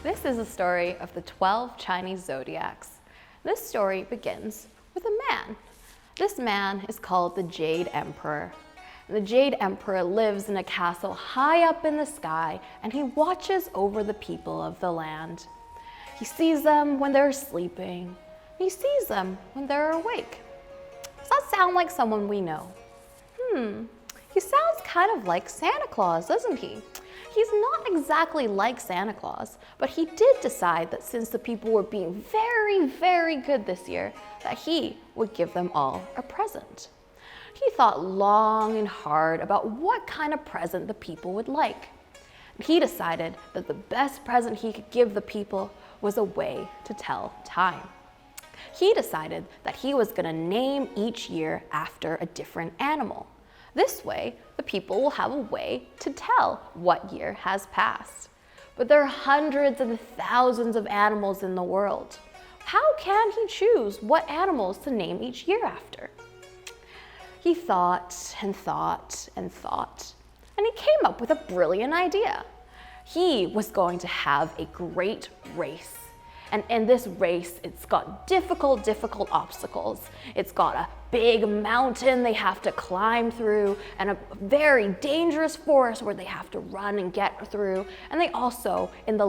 This is a story of the 12 Chinese Zodiacs. This story begins with a man. This man is called the Jade Emperor. And the Jade Emperor lives in a castle high up in the sky, and he watches over the people of the land. He sees them when they're sleeping. He sees them when they're awake. Does that sound like someone we know? He sounds kind of like Santa Claus, doesn't he? He's not exactly like Santa Claus, but he did decide that since the people were being very, very good this year, that he would give them all a present. He thought long and hard about what kind of present the people would like. He decided that the best present he could give the people was a way to tell time. He decided that he was going to name each year after a different animal. This way, the people will have a way to tell what year has passed. But there are hundreds and thousands of animals in the world. How can he choose what animals to name each year after? He thought and thought and thought, and he came up with a brilliant idea. He was going to have a great race. And in this race, it's got difficult obstacles. It's got a big mountain they have to climb through and a very dangerous forest where they have to run and get through. And they also, in the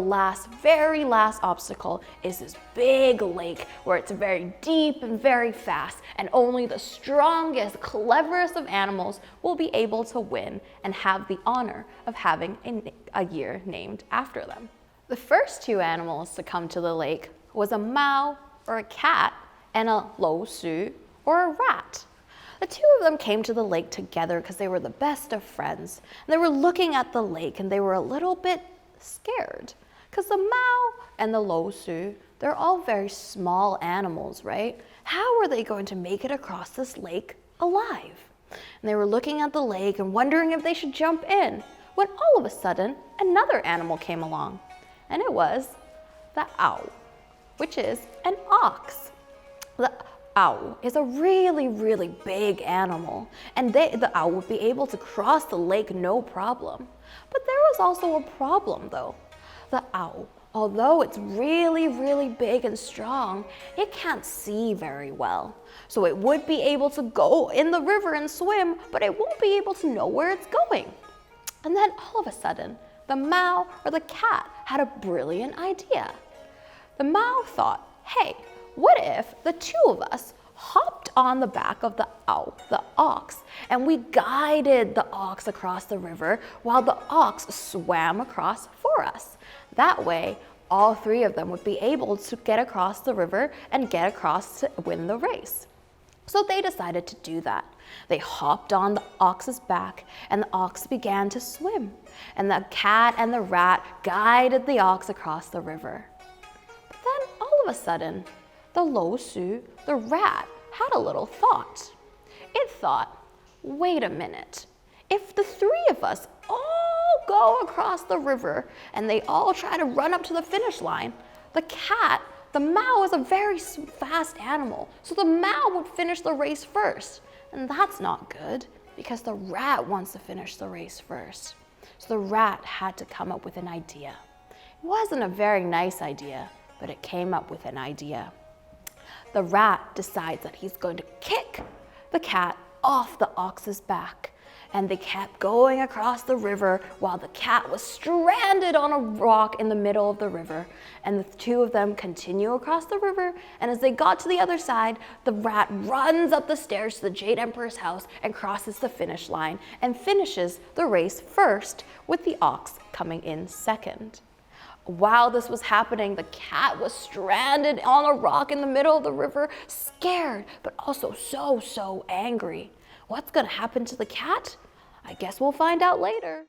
very last obstacle, is this big lake where it's very deep and very fast, and only the strongest, cleverest of animals will be able to win and have the honor of having a year named after them. The first two animals to come to the lake was a mao, or a cat, and a lo su, or a rat. The two of them came to the lake together because they were the best of friends. And they were looking at the lake and they were a little bit scared because the mao and the lo su, they're all very small animals, right? How are they going to make it across this lake alive? And they were looking at the lake and wondering if they should jump in, when all of a sudden another animal came along. And it was the owl, which is an ox. The owl is a really, really big animal, and the owl would be able to cross the lake no problem. But there was also a problem though. The owl, although it's really, really big and strong, it can't see very well. So it would be able to go in the river and swim, but it won't be able to know where it's going. And then all of a sudden, the mao, or the cat, had a brilliant idea. The mao thought, hey, what if the two of us hopped on the back of the ox, and we guided the ox across the river while the ox swam across for us? That way, all three of them would be able to get across the river and get across to win the race. So they decided to do that. They hopped on the ox's back, and the ox began to swim. And the cat and the rat guided the ox across the river. But then all of a sudden, the lo su, the rat, had a little thought. It thought, wait a minute, if the three of us all go across the river and they all try to run up to the finish line, the mao is a very fast animal, so the mao would finish the race first. And that's not good, because the rat wants to finish the race first. So the rat had to come up with an idea. It wasn't a very nice idea, but it came up with an idea. The rat decides that he's going to kick the cat off the ox's back. And they kept going across the river while the cat was stranded on a rock in the middle of the river. And the two of them continue across the river, and as they got to the other side, the rat runs up the stairs to the Jade Emperor's house and crosses the finish line and finishes the race first, with the ox coming in second. While this was happening, the cat was stranded on a rock in the middle of the river, scared, but also so angry. What's going to happen to the cat? I guess we'll find out later.